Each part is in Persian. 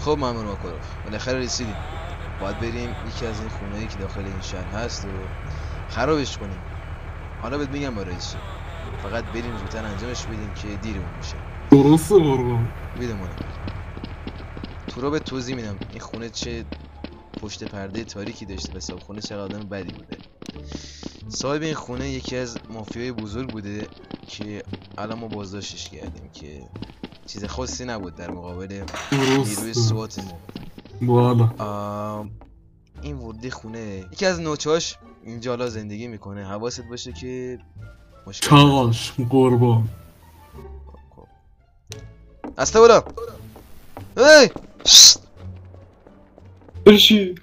خب مامور ماکاروف بالاخره رسیدیم. باید بریم یکی از این خونه‌ای که داخل این شهر هست و خرابش کنیم. حالا بهت میگم با رئیس فقط بریم زودتر انجامش بدیم که دیرمون میشه. درسته قربان. میدونم تو رو به توضیح میدم این خونه چه پشت پرده تاریکی داشته و صاحب خونه چه آدم بدی بوده. صاحب این خونه یکی از مافیای بزرگ بوده که الان ما بازداشتش کردیم که چیز خاصی نبود در مقابل نیروی سوات ما. بالا این ورده خونه یکی از نوچهاش اینجا حالا زندگی میکنه. حواست باشه که مشکل چاقاش قربان. استه برو. هی برشی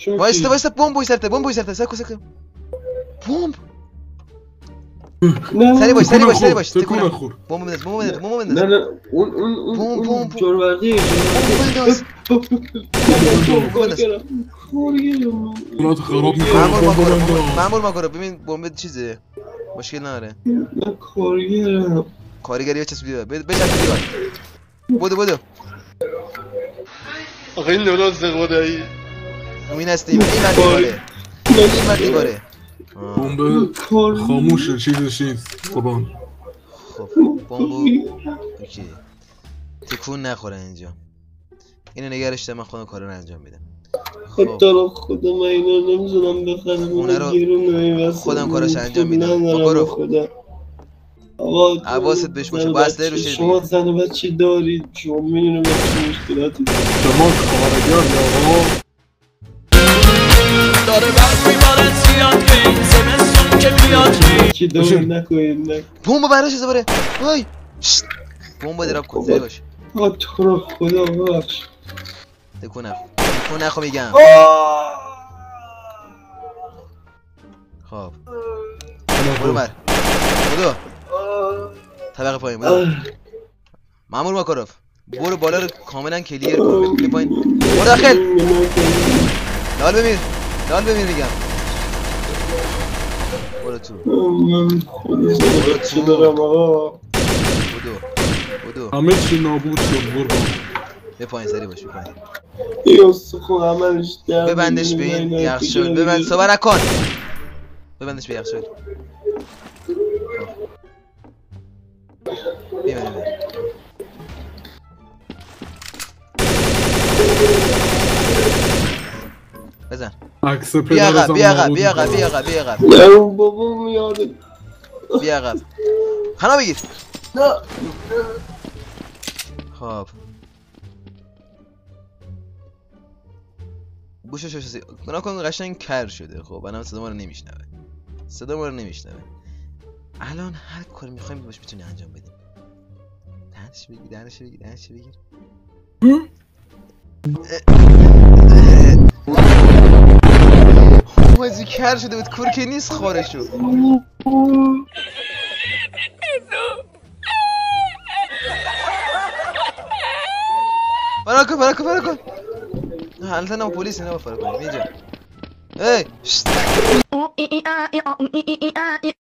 وایسته بمب بوی سرته سکو بمب. سری باش تکون نخور. بمب بنداز نه اون جورورقی اولاد خراب میکنم. مامور ماکاروف ببین بمب چیزه مشکل نداره. من کارگرم. کارگری ها چسبیده بچسب دیوار. بدو آخه این درست خدایی این هستیم. این دیواره بمب خاموشه چیزش نیست قربان. خب بمبو اوکی تکون نخوره اینجا. اینو نگرش دارم من خودم کارو انجام میدم. خب تو خدا من اینو نمیزنم بخرم خونه رو گیرونه خودم کاراش انجام میدم. ماکاروف آقا حواست بهش باشه بسته رو شما زن و بچه دارید شما میدونم بچه مشکلاتی شما کارگر یا آقا داره برق میبارد زیاد به این زمستون که بیاد که داره نکنید نه بمب براش زباره. وای بمب دراب کن سری باش. آقا تو رو خدا بخش تکون نخو میگم. خب برو بر بدو طبقه پایین بدو. مامور ماکاروف برو بالا رو کاملا کلیر کن. بیا پایین برو داخل. لال بمیر میگم. برو تو چی دارم آقا بدو همه چی نابود شد قربان. بیا پایین سری باش. بیا پایین این استخون عملش در ببندش به این یخچال. ببند صحبت نکن. ببندش به یخچال. بیا بزن. عکس بیا پدرزم عقب. نه بابا میاده بیا عقب. خنا بگیر. نه خب گوشش گناه کن قشنگ کر شده. خب الان صدا ما رو نمیشنوه. الان هر کاری میخوایم باش میتونی انجام بدیم. دهنش بگیر. مازی کر شده بود کور که نیست خارشو. فرار کن. البته نه پلیس نه فرار کنیم اینجا.